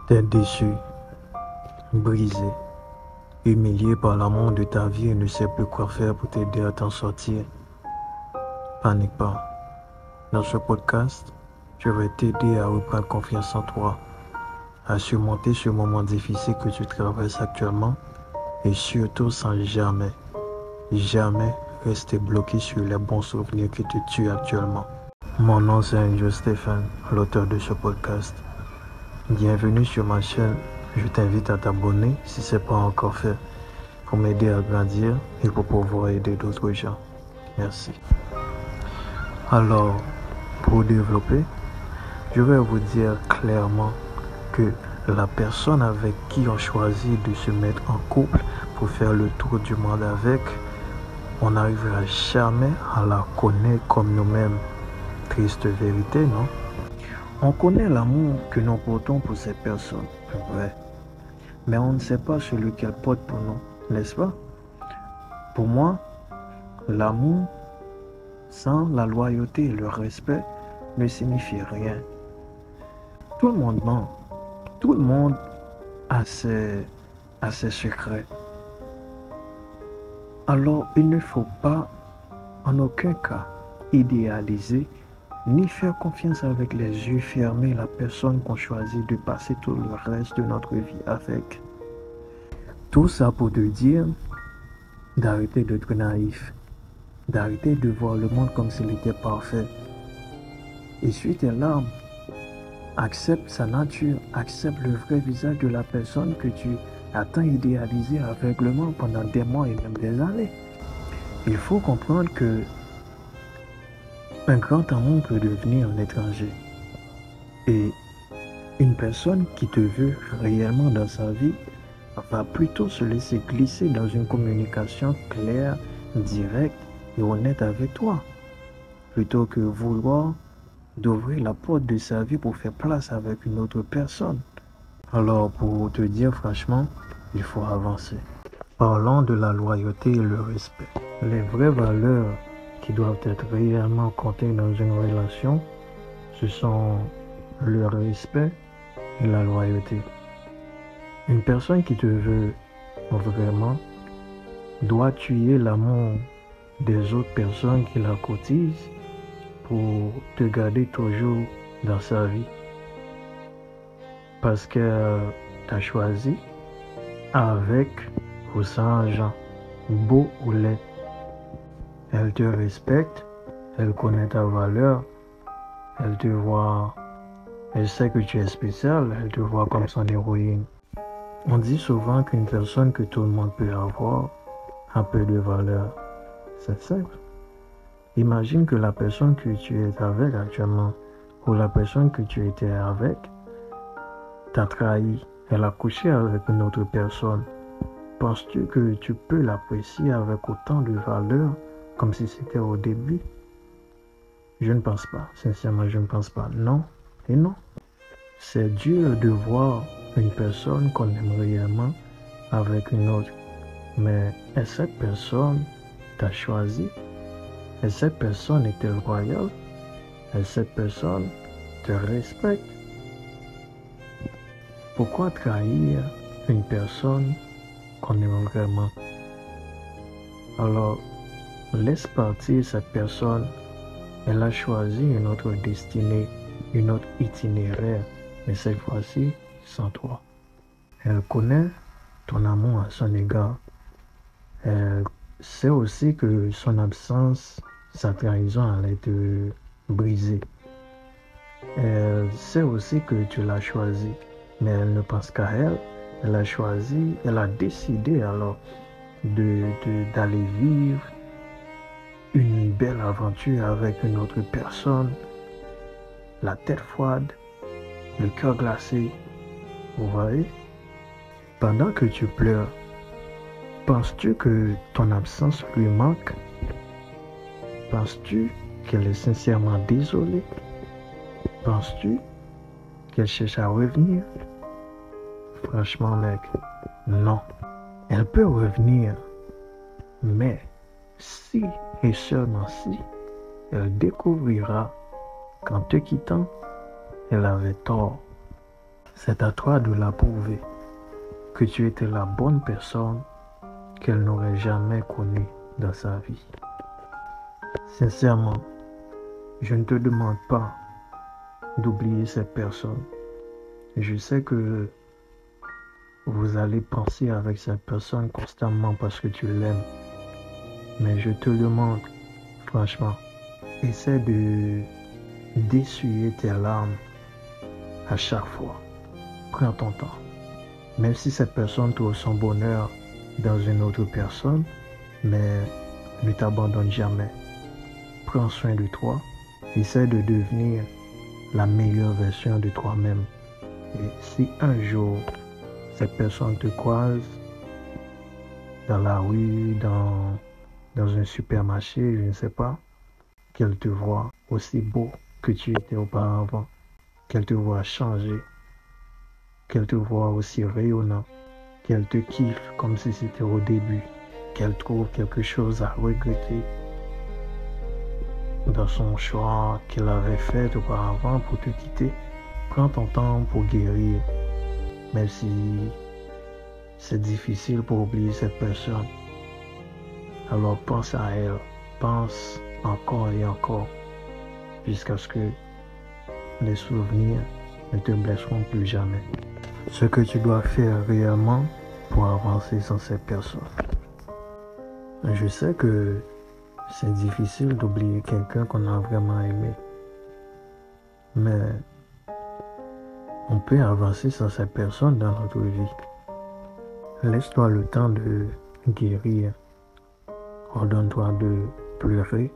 T'es déçu, brisé, humilié par l'amour de ta vie et ne sais plus quoi faire pour t'aider à t'en sortir. Panique pas. Dans ce podcast, je vais t'aider à reprendre confiance en toi, à surmonter ce moment difficile que tu traverses actuellement et surtout sans jamais rester bloqué sur les bons souvenirs qui te tuent actuellement. Mon nom c'est Andrew Stephen, l'auteur de ce podcast. Bienvenue sur ma chaîne. Je t'invite à t'abonner si ce n'est pas encore fait pour m'aider à grandir et pour pouvoir aider d'autres gens. Merci. Alors, pour développer, je vais vous dire clairement que la personne avec qui on choisit de se mettre en couple pour faire le tour du monde avec, on n'arrivera jamais à la connaître comme nous-mêmes. Triste vérité, non? On connaît l'amour que nous portons pour ces personnes, vrai. Mais on ne sait pas celui qu'elles portent pour nous, n'est-ce pas? Pour moi, l'amour sans la loyauté et le respect ne signifie rien. Tout le monde ment. Tout le monde a ses secrets. Alors, il ne faut pas en aucun cas idéaliser ni faire confiance avec les yeux fermés la personne qu'on choisit de passer tout le reste de notre vie avec. Tout ça pour te dire d'arrêter d'être naïf, d'arrêter de voir le monde comme s'il était parfait. Essuie tes larmes, accepte sa nature, accepte le vrai visage de la personne que tu as tant idéalisé aveuglement pendant des mois et même des années. Il faut comprendre que un grand amour peut devenir un étranger. Et une personne qui te veut réellement dans sa vie va plutôt se laisser glisser dans une communication claire, directe et honnête avec toi, plutôt que vouloir d'ouvrir la porte de sa vie pour faire place avec une autre personne. Alors, pour te dire franchement, il faut avancer. Parlons de la loyauté et le respect. Les vraies valeurs qui doivent être réellement comptées dans une relation, ce sont le respect et la loyauté. Une personne qui te veut vraiment doit tuer l'amour des autres personnes qui la cotisent pour te garder toujours dans sa vie. Parce qu'elle t'a choisi avec ou sans argent, beau ou laid. Elle te respecte, elle connaît ta valeur, elle te voit, elle sait que tu es spécial, elle te voit comme son héroïne. On dit souvent qu'une personne que tout le monde peut avoir a peu de valeur. C'est simple. Imagine que la personne que tu es avec actuellement ou la personne que tu étais avec t'a trahi, elle a couché avec une autre personne. Penses-tu que tu peux l'apprécier avec autant de valeur comme si c'était au début? Je ne pense pas. Sincèrement, je ne pense pas. Non et non. C'est dur de voir une personne qu'on aime réellement avec une autre. Mais est-ce que cette personne t'a choisi? Est-ce que cette personne est-elle royale? Est-ce que cette personne te respecte? Pourquoi trahir une personne qu'on aime vraiment? Alors, laisse partir cette personne. Elle a choisi une autre destinée, une autre itinéraire, mais cette fois-ci sans toi. Elle connaît ton amour à son égard. Elle sait aussi que son absence, sa trahison allait te briser. Elle sait aussi que tu l'as choisi, mais elle ne pense qu'à elle. Elle a choisi, elle a décidé alors d'aller vivre une belle aventure avec une autre personne, la tête froide, le cœur glacé. Vous voyez? Pendant que tu pleures, penses-tu que ton absence lui manque? Penses-tu qu'elle est sincèrement désolée? Penses-tu qu'elle cherche à revenir? Franchement, mec, non. Elle peut revenir, mais si et seulement si elle découvrira qu'en te quittant, elle avait tort. C'est à toi de la prouver que tu étais la bonne personne qu'elle n'aurait jamais connue dans sa vie. Sincèrement, je ne te demande pas d'oublier cette personne. Je sais que vous allez penser avec cette personne constamment parce que tu l'aimes. Mais je te demande, franchement, essaie d'essuyer tes larmes à chaque fois. Prends ton temps. Même si cette personne trouve son bonheur dans une autre personne, mais ne t'abandonne jamais. Prends soin de toi. Essaie de devenir la meilleure version de toi-même. Et si un jour, cette personne te croise dans la rue, dans un supermarché, je ne sais pas, qu'elle te voit aussi beau que tu étais auparavant, qu'elle te voit changer, qu'elle te voit aussi rayonnant, qu'elle te kiffe comme si c'était au début, qu'elle trouve quelque chose à regretter dans son choix qu'elle avait fait auparavant pour te quitter. Prends ton temps pour guérir, même si c'est difficile pour oublier cette personne. Alors pense à elle, pense encore et encore, jusqu'à ce que les souvenirs ne te blesseront plus jamais. Ce que tu dois faire réellement pour avancer sans cette personne. Je sais que c'est difficile d'oublier quelqu'un qu'on a vraiment aimé, mais on peut avancer sans cette personne dans notre vie. Laisse-toi le temps de guérir. Ordonne-toi de pleurer.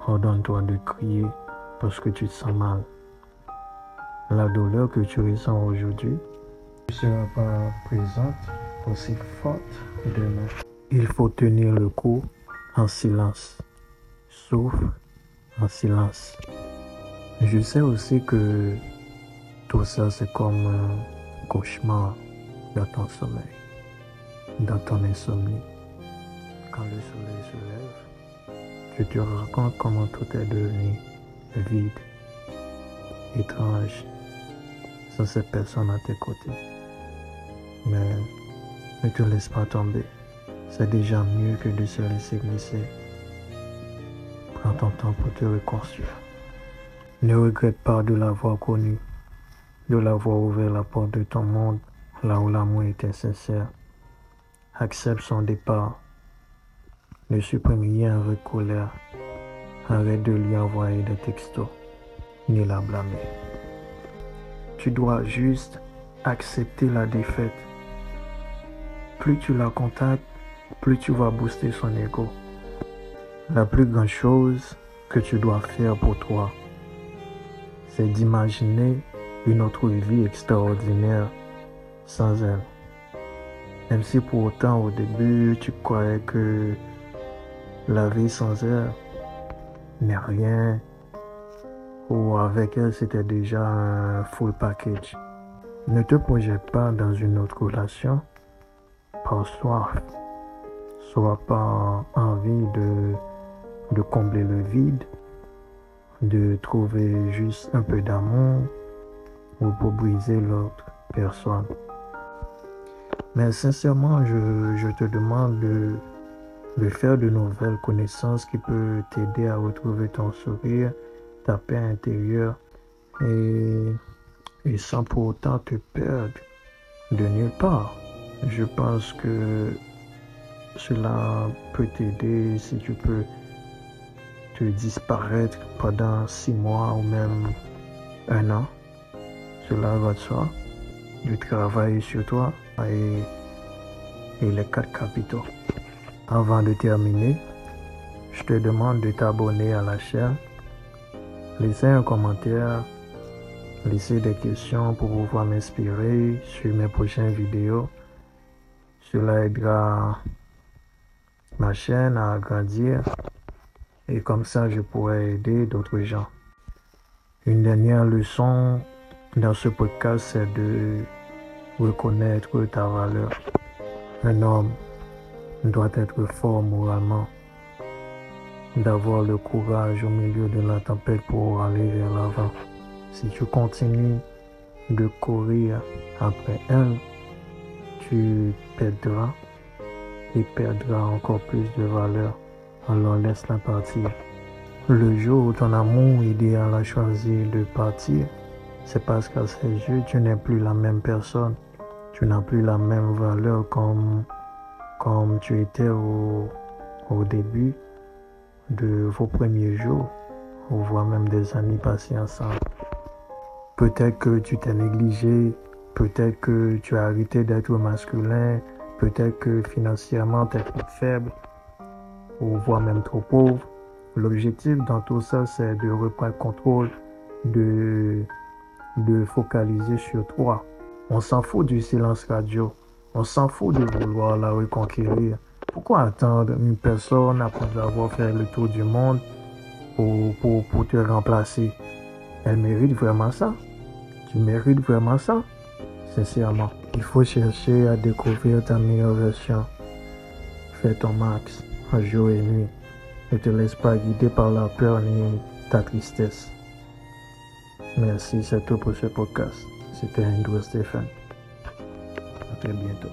Ordonne-toi de crier parce que tu te sens mal. La douleur que tu ressens aujourd'hui ne sera pas présente aussi forte demain. Il faut tenir le coup en silence. Souffle en silence. Je sais aussi que tout ça c'est comme un cauchemar dans ton sommeil, dans ton insomnie. Quand le soleil se lève, tu te rends compte comment tout est devenu vide, étrange, sans cette personne à tes côtés. Mais ne te laisse pas tomber. C'est déjà mieux que de se laisser glisser. Prends ton temps pour te reconstruire. Ne regrette pas de l'avoir connu, de l'avoir ouvert la porte de ton monde là où l'amour était sincère. Accepte son départ. Ne supprime rien avec colère. Arrête de lui envoyer des textos, ni la blâmer. Tu dois juste accepter la défaite. Plus tu la contactes, plus tu vas booster son ego. La plus grande chose que tu dois faire pour toi, c'est d'imaginer une autre vie extraordinaire sans elle. Même si pour autant au début tu croyais que la vie sans elle n'est rien, ou avec elle c'était déjà un full package. Ne te projette pas dans une autre relation par soif, soit par envie de combler le vide, de trouver juste un peu d'amour ou pour briser l'autre personne. Mais sincèrement, je te demande de faire de nouvelles connaissances qui peuvent t'aider à retrouver ton sourire, ta paix intérieure et sans pour autant te perdre de nulle part. Je pense que cela peut t'aider si tu peux te disparaître pendant 6 mois ou même 1 an. Cela va de soi, de travailler sur toi et les 4 capitaux. Avant de terminer, je te demande de t'abonner à la chaîne, laisser un commentaire, laisser des questions pour pouvoir m'inspirer sur mes prochaines vidéos. Cela aidera ma chaîne à grandir et comme ça je pourrai aider d'autres gens. Une dernière leçon dans ce podcast, c'est de reconnaître ta valeur. Un homme doit être fort moralement, d'avoir le courage au milieu de la tempête pour aller vers l'avant. Si tu continues de courir après elle, tu perdras et perdras encore plus de valeur. Alors laisse-la partir. Le jour où ton amour idéal a choisi de partir, c'est parce qu'à ses yeux, tu n'es plus la même personne. Tu n'as plus la même valeur comme tu étais au début de vos premiers jours, ou voire même des années passées ensemble. Peut-être que tu t'es négligé, peut-être que tu as arrêté d'être masculin, peut-être que financièrement tu es trop faible, ou voire même trop pauvre. L'objectif dans tout ça, c'est de reprendre contrôle, de focaliser sur toi. On s'en fout du silence radio. On s'en fout de vouloir la reconquérir. Pourquoi attendre une personne après avoir fait le tour du monde pour te remplacer? Elle mérite vraiment ça? Tu mérites vraiment ça? Sincèrement, il faut chercher à découvrir ta meilleure version. Fais ton max, jour et nuit. Ne te laisse pas guider par la peur ni ta tristesse. Merci, c'est tout pour ce podcast. C'était Andrew Stéphane. À très bientôt.